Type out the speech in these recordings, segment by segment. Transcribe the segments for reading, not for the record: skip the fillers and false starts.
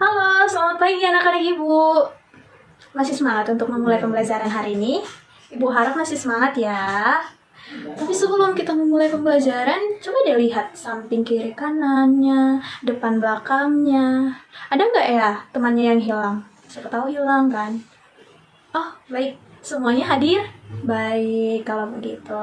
Halo, selamat pagi anak-anak ibu. Masih semangat untuk memulai pembelajaran hari ini? Ibu harap masih semangat ya. Tapi sebelum kita memulai pembelajaran, coba deh lihat samping kiri kanannya, depan belakangnya. Ada nggak ya temannya yang hilang? Siapa tahu hilang kan? Oh, baik. Semuanya hadir? Baik, kalau begitu.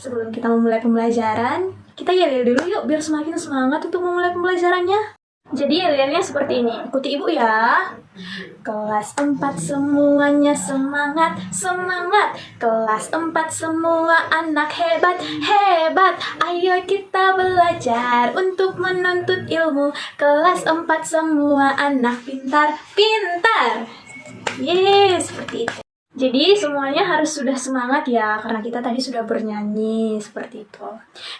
Sebelum kita memulai pembelajaran, kita yel-yel dulu yuk biar semakin semangat untuk memulai pembelajarannya. Jadi yel-yelnya seperti ini. Ikuti ibu ya. Kelas 4 semuanya semangat, semangat. Kelas 4 semua anak hebat, hebat. Ayo kita belajar untuk menuntut ilmu. Kelas 4 semua anak pintar, pintar. Yes, seperti itu. Jadi semuanya harus sudah semangat ya, karena kita tadi sudah bernyanyi seperti itu.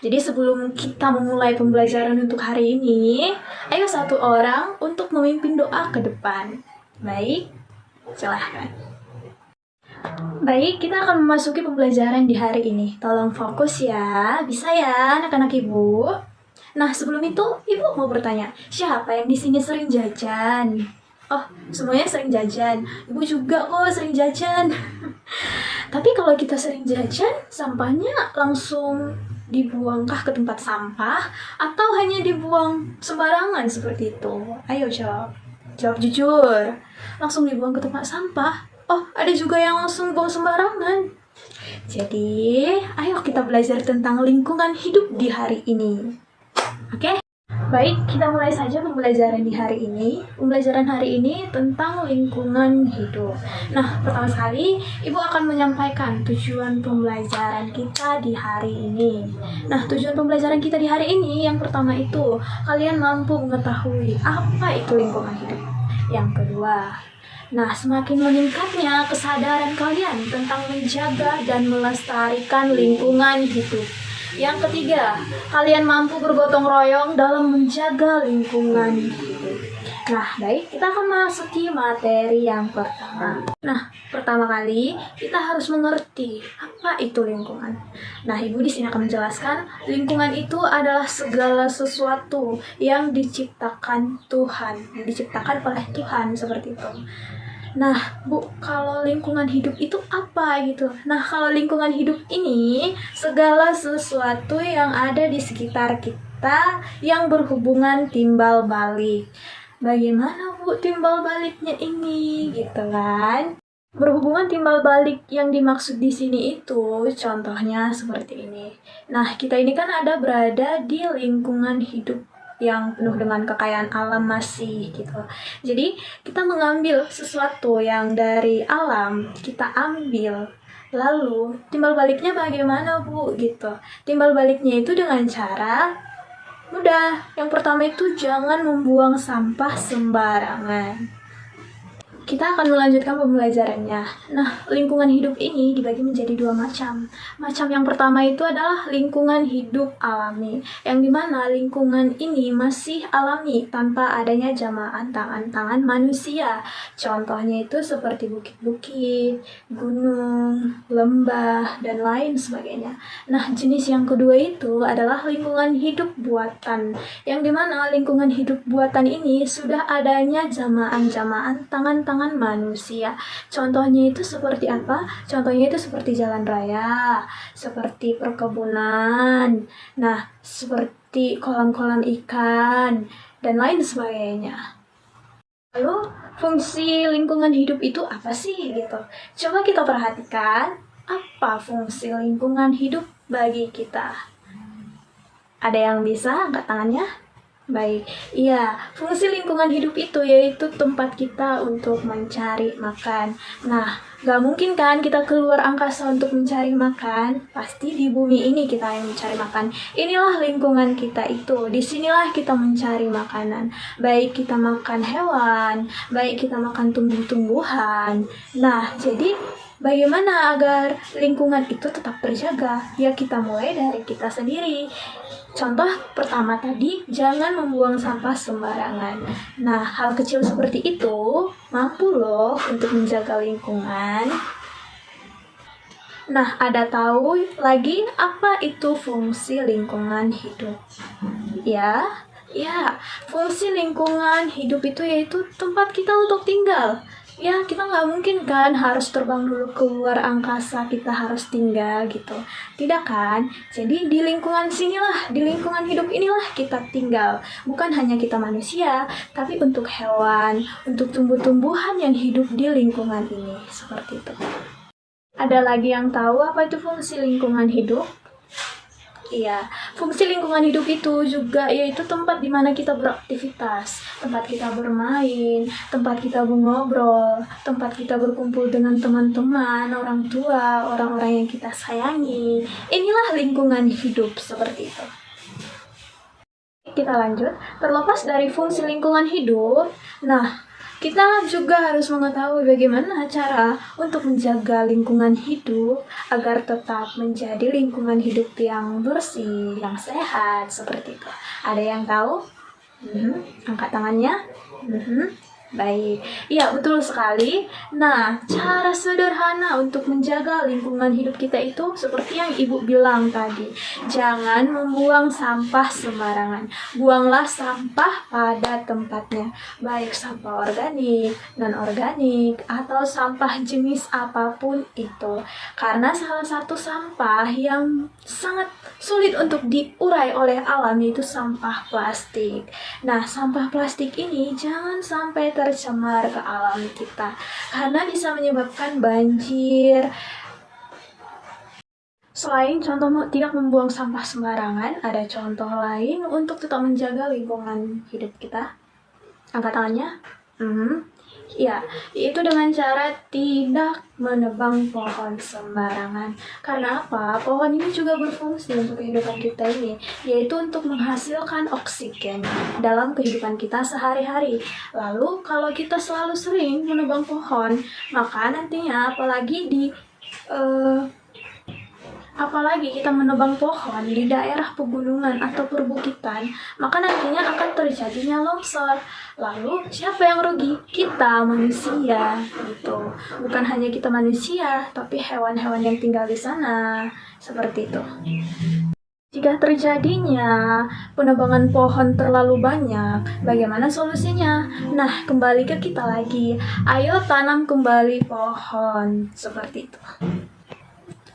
Jadi sebelum kita memulai pembelajaran untuk hari ini, ayo satu orang untuk memimpin doa ke depan. Baik, silahkan. Baik, kita akan memasuki pembelajaran di hari ini. Tolong fokus ya, bisa ya anak-anak ibu? Nah, sebelum itu, ibu mau bertanya, siapa yang di sini sering jajan? Oh, semuanya sering jajan. Ibu juga kok sering jajan. Tapi kalau kita sering jajan, sampahnya langsung dibuangkah ke tempat sampah atau hanya dibuang sembarangan seperti itu? Ayo jawab. Jawab jujur. Langsung dibuang ke tempat sampah. Oh, ada juga yang langsung buang sembarangan. Jadi, ayo kita belajar tentang lingkungan hidup di hari ini. Oke? Baik, kita mulai saja pembelajaran di hari ini. Pembelajaran hari ini tentang lingkungan hidup. Nah, pertama sekali, Ibu akan menyampaikan tujuan pembelajaran kita di hari ini. Nah, tujuan pembelajaran kita di hari ini yang pertama itu, kalian mampu mengetahui apa itu lingkungan hidup. Yang kedua, nah, semakin meningkatnya kesadaran kalian tentang menjaga dan melestarikan lingkungan hidup. Yang ketiga, kalian mampu bergotong royong dalam menjaga lingkungan hidup. Nah, baik, kita akan masuki materi yang pertama. Nah, pertama kali kita harus mengerti apa itu lingkungan. Nah, Ibu di sini akan menjelaskan lingkungan itu adalah segala sesuatu yang diciptakan Tuhan, yang diciptakan oleh Tuhan seperti itu. Nah, Bu, kalau lingkungan hidup itu apa gitu? Nah, kalau lingkungan hidup ini segala sesuatu yang ada di sekitar kita yang berhubungan timbal balik. Bagaimana, Bu, timbal baliknya ini gitu kan? Berhubungan timbal balik yang dimaksud di sini itu contohnya seperti ini. Nah, kita ini kan ada berada di lingkungan hidup yang penuh dengan kekayaan alam masih gitu. Jadi kita mengambil sesuatu yang dari alam, kita ambil. Lalu timbal baliknya bagaimana, Bu? Gitu. Timbal baliknya itu dengan cara mudah. Yang pertama itu jangan membuang sampah sembarangan. Kita akan melanjutkan pembelajarannya. Nah, lingkungan hidup ini dibagi menjadi dua macam. Macam yang pertama itu adalah lingkungan hidup alami, yang dimana lingkungan ini masih alami tanpa adanya jamaan tangan manusia. Contohnya itu seperti bukit-bukit, gunung, lembah, dan lain sebagainya. Nah, jenis yang kedua itu adalah lingkungan hidup buatan, yang dimana lingkungan hidup buatan ini sudah adanya jamaan tangan manusia. Contohnya itu seperti apa? Contohnya itu seperti jalan raya, seperti perkebunan, nah, seperti kolam-kolam ikan, dan lain sebagainya. Lalu, fungsi lingkungan hidup itu apa sih gitu? Coba kita perhatikan, apa fungsi lingkungan hidup bagi kita? Ada yang bisa angkat tangannya? Baik, iya, fungsi lingkungan hidup itu yaitu tempat kita untuk mencari makan. Nah, gak mungkin kan kita keluar angkasa untuk mencari makan? Pasti di bumi ini kita yang mencari makan. Inilah lingkungan kita itu, disinilah kita mencari makanan. Baik kita makan hewan, baik kita makan tumbuh-tumbuhan. Nah, jadi bagaimana agar lingkungan itu tetap terjaga? Ya kita mulai dari kita sendiri. Contoh pertama tadi, jangan membuang sampah sembarangan. Nah, hal kecil seperti itu mampu loh untuk menjaga lingkungan. Nah, ada tahu lagi apa itu fungsi lingkungan hidup? Ya, Ya, fungsi lingkungan hidup itu yaitu tempat kita untuk tinggal. Ya, kita nggak mungkin kan harus terbang dulu keluar angkasa, kita harus tinggal gitu. Tidak kan? Jadi di lingkungan sinilah, di lingkungan hidup inilah kita tinggal. Bukan hanya kita manusia, tapi untuk hewan, untuk tumbuh-tumbuhan yang hidup di lingkungan ini. Seperti itu. Ada lagi yang tahu apa itu fungsi lingkungan hidup? Iya, fungsi lingkungan hidup itu juga yaitu tempat di mana kita beraktivitas, tempat kita bermain, tempat kita mengobrol, tempat kita berkumpul dengan teman-teman, orang tua, orang-orang yang kita sayangi. Inilah lingkungan hidup seperti itu. Kita lanjut, terlepas dari fungsi lingkungan hidup, nah kita juga harus mengetahui bagaimana cara untuk menjaga lingkungan hidup agar tetap menjadi lingkungan hidup yang bersih, yang sehat, seperti itu. Ada yang tahu? Angkat tangannya. Baik, iya betul sekali. Nah, cara sederhana untuk menjaga lingkungan hidup kita itu seperti yang Ibu bilang tadi. Jangan membuang sampah sembarangan. Buanglah sampah pada tempatnya. Baik sampah organik, non-organik, atau sampah jenis apapun itu. Karena salah satu sampah yang sangat sulit untuk diurai oleh alam yaitu sampah plastik. Nah, sampah plastik ini jangan sampai tercemar ke alam kita karena bisa menyebabkan banjir. Selain contoh tidak membuang sampah sembarangan, ada contoh lain untuk tetap menjaga lingkungan hidup kita. Angkat tangannya. Ya, itu dengan cara tidak menebang pohon sembarangan. Karena apa? Pohon ini juga berfungsi untuk kehidupan kita ini, yaitu untuk menghasilkan oksigen dalam kehidupan kita sehari-hari. Lalu, kalau kita selalu sering menebang pohon, maka nantinya apalagi kita menebang pohon di daerah pegunungan atau perbukitan, maka nantinya akan terjadinya longsor. Lalu siapa yang rugi? Kita manusia, gitu. Bukan hanya kita manusia, tapi hewan-hewan yang tinggal di sana, seperti itu. Jika terjadinya penebangan pohon terlalu banyak, bagaimana solusinya? Nah, kembali ke kita lagi. Ayo tanam kembali pohon, seperti itu.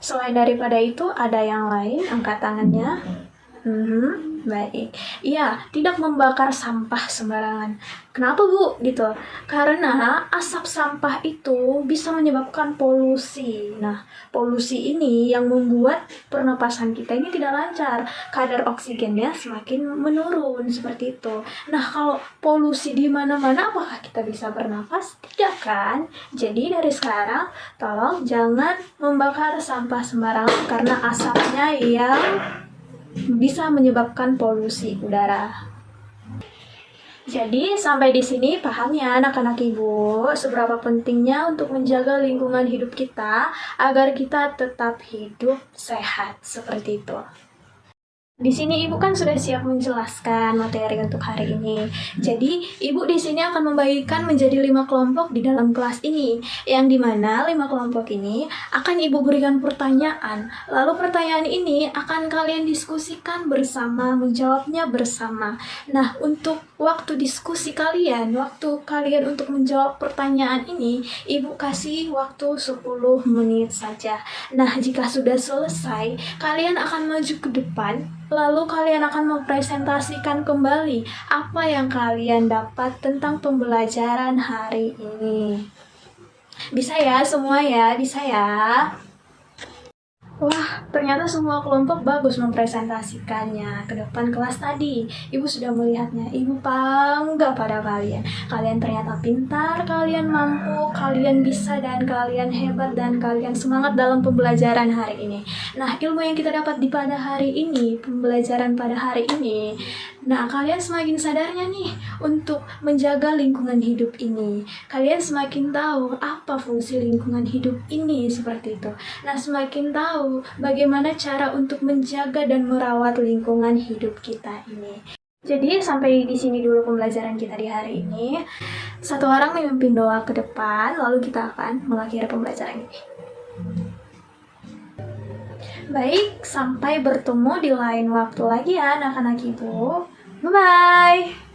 Selain daripada itu, ada yang lain? Angkat tangannya. Baik. Iya, tidak membakar sampah sembarangan. Kenapa, Bu? Gitu. Karena asap sampah itu bisa menyebabkan polusi. Nah, polusi ini yang membuat pernapasan kita ini tidak lancar. Kadar oksigennya semakin menurun seperti itu. Nah, kalau polusi di mana-mana, apakah kita bisa bernapas? Tidak kan? Jadi dari sekarang, tolong jangan membakar sampah sembarangan karena asapnya yang bisa menyebabkan polusi udara. Jadi sampai di sini paham ya anak-anak Ibu seberapa pentingnya untuk menjaga lingkungan hidup kita agar kita tetap hidup sehat seperti itu. Di sini Ibu kan sudah siap menjelaskan materi untuk hari ini. Jadi Ibu di sini akan membagikan menjadi 5 kelompok di dalam kelas ini, yang dimana 5 kelompok ini akan Ibu berikan pertanyaan. Lalu pertanyaan ini akan kalian diskusikan bersama, menjawabnya bersama. Nah, untuk waktu diskusi kalian, waktu kalian untuk menjawab pertanyaan ini, Ibu kasih waktu 10 menit saja. Nah, jika sudah selesai, kalian akan maju ke depan. Lalu kalian akan mempresentasikan kembali apa yang kalian dapat tentang pembelajaran hari ini. Bisa ya semua ya? Bisa ya? Wah, ternyata semua kelompok bagus mempresentasikannya ke depan kelas tadi. Ibu sudah melihatnya. Ibu bangga pada kalian. Kalian ternyata pintar, kalian mampu, kalian bisa, dan kalian hebat, dan kalian semangat dalam pembelajaran hari ini. Nah, ilmu yang kita dapat di pada hari ini, pembelajaran pada hari ini, nah, kalian semakin sadarnya nih untuk menjaga lingkungan hidup ini. Kalian semakin tahu apa fungsi lingkungan hidup ini seperti itu. Nah, semakin tahu bagaimana cara untuk menjaga dan merawat lingkungan hidup kita ini. Jadi sampai di sini dulu pembelajaran kita di hari ini. Satu orang memimpin doa ke depan, lalu kita akan mengakhiri pembelajaran ini. Baik, sampai bertemu di lain waktu lagi ya anak-anak Ibu. Bye-bye.